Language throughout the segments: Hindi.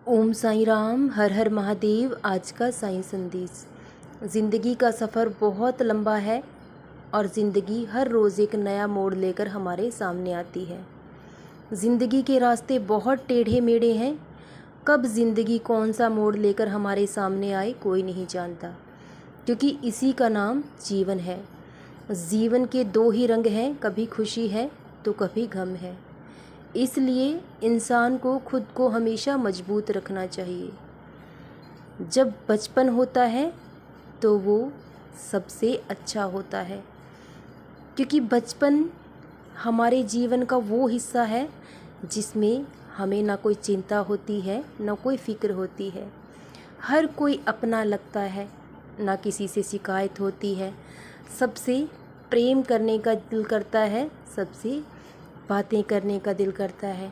ओम साईं राम, हर हर महादेव। आज का साईं संदेश। ज़िंदगी का सफ़र बहुत लंबा है और ज़िंदगी हर रोज़ एक नया मोड़ लेकर हमारे सामने आती है। ज़िंदगी के रास्ते बहुत टेढ़े मेढ़े हैं। कब ज़िंदगी कौन सा मोड़ लेकर हमारे सामने आए कोई नहीं जानता, क्योंकि इसी का नाम जीवन है। जीवन के दो ही रंग हैं, कभी खुशी है तो कभी गम है। इसलिए इंसान को खुद को हमेशा मजबूत रखना चाहिए। जब बचपन होता है तो वो सबसे अच्छा होता है, क्योंकि बचपन हमारे जीवन का वो हिस्सा है जिसमें हमें ना कोई चिंता होती है, ना कोई फ़िक्र होती है। हर कोई अपना लगता है, ना किसी से शिकायत होती है। सबसे प्रेम करने का दिल करता है, सबसे बातें करने का दिल करता है,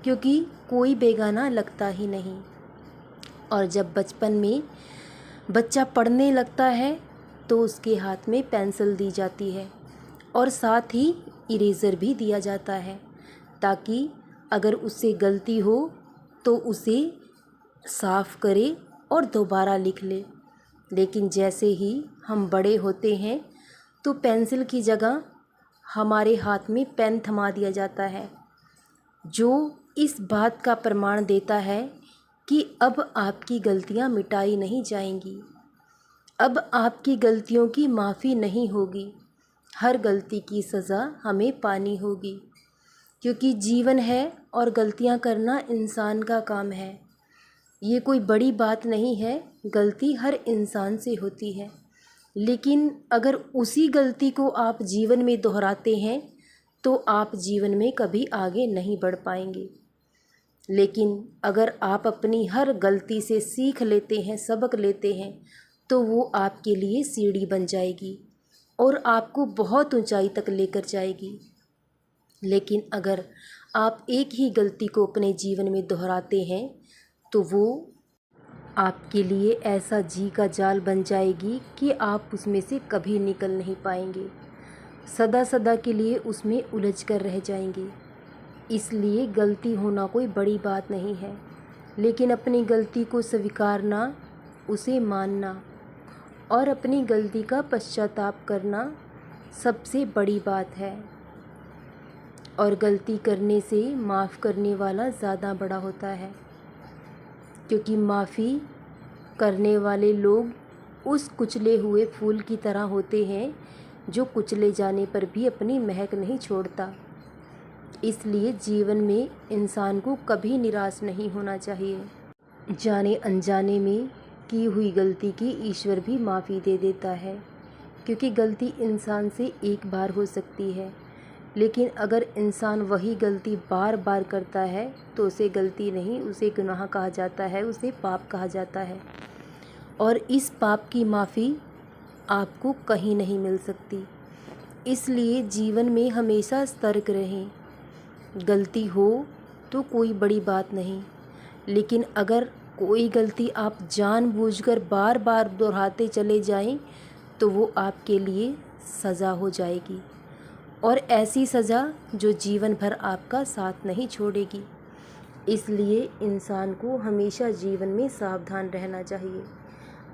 क्योंकि कोई बेगाना लगता ही नहीं। और जब बचपन में बच्चा पढ़ने लगता है तो उसके हाथ में पेंसिल दी जाती है और साथ ही इरेज़र भी दिया जाता है, ताकि अगर उससे गलती हो तो उसे साफ़ करे और दोबारा लिख ले। लेकिन जैसे ही हम बड़े होते हैं तो पेंसिल की जगह हमारे हाथ में पेन थमा दिया जाता है, जो इस बात का प्रमाण देता है कि अब आपकी गलतियां मिटाई नहीं जाएंगी, अब आपकी गलतियों की माफ़ी नहीं होगी। हर गलती की सज़ा हमें पानी होगी, क्योंकि जीवन है और गलतियां करना इंसान का काम है। ये कोई बड़ी बात नहीं है, गलती हर इंसान से होती है। लेकिन अगर उसी गलती को आप जीवन में दोहराते हैं तो आप जीवन में कभी आगे नहीं बढ़ पाएंगे। लेकिन अगर आप अपनी हर गलती से सीख लेते हैं, सबक लेते हैं, तो वो आपके लिए सीढ़ी बन जाएगी और आपको बहुत ऊंचाई तक लेकर जाएगी। लेकिन अगर आप एक ही गलती को अपने जीवन में दोहराते हैं तो वो आपके लिए ऐसा जी का जाल बन जाएगी कि आप उसमें से कभी निकल नहीं पाएंगे। सदा सदा के लिए उसमें उलझ कर रह जाएंगे। इसलिए गलती होना कोई बड़ी बात नहीं है, लेकिन अपनी गलती को स्वीकारना, उसे मानना और अपनी गलती का पश्चाताप करना सबसे बड़ी बात है। और गलती करने से माफ़ करने वाला ज़्यादा बड़ा होता है, क्योंकि माफ़ी करने वाले लोग उस कुचले हुए फूल की तरह होते हैं जो कुचले जाने पर भी अपनी महक नहीं छोड़ता। इसलिए जीवन में इंसान को कभी निराश नहीं होना चाहिए। जाने अनजाने में की हुई गलती की ईश्वर भी माफ़ी दे देता है, क्योंकि गलती इंसान से एक बार हो सकती है, लेकिन अगर इंसान वही गलती बार बार करता है तो उसे गलती नहीं, उसे गुनाह कहा जाता है, उसे पाप कहा जाता है। और इस पाप की माफ़ी आपको कहीं नहीं मिल सकती। इसलिए जीवन में हमेशा सतर्क रहें। गलती हो तो कोई बड़ी बात नहीं, लेकिन अगर कोई गलती आप जानबूझकर बार बार दोहराते चले जाएं तो वो आपके लिए सज़ा हो जाएगी, और ऐसी सज़ा जो जीवन भर आपका साथ नहीं छोड़ेगी। इसलिए इंसान को हमेशा जीवन में सावधान रहना चाहिए,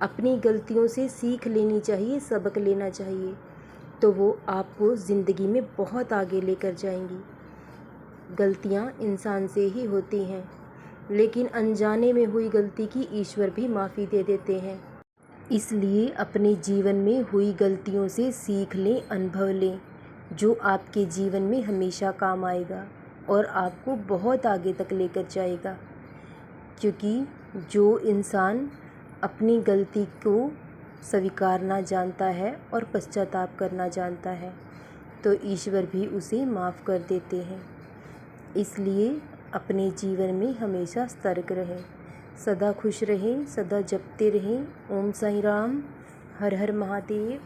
अपनी गलतियों से सीख लेनी चाहिए, सबक लेना चाहिए, तो वो आपको ज़िंदगी में बहुत आगे लेकर जाएंगी। गलतियाँ इंसान से ही होती हैं, लेकिन अनजाने में हुई गलती की ईश्वर भी माफ़ी दे देते हैं। इसलिए अपने जीवन में हुई गलतियों से सीख लें, अनुभव लें, जो आपके जीवन में हमेशा काम आएगा और आपको बहुत आगे तक लेकर जाएगा। क्योंकि जो इंसान अपनी गलती को स्वीकारना जानता है और पश्चाताप करना जानता है, तो ईश्वर भी उसे माफ़ कर देते हैं। इसलिए अपने जीवन में हमेशा सतर्क रहें, सदा खुश रहें, सदा जपते रहें। ओम साईं राम, हर हर महादेव।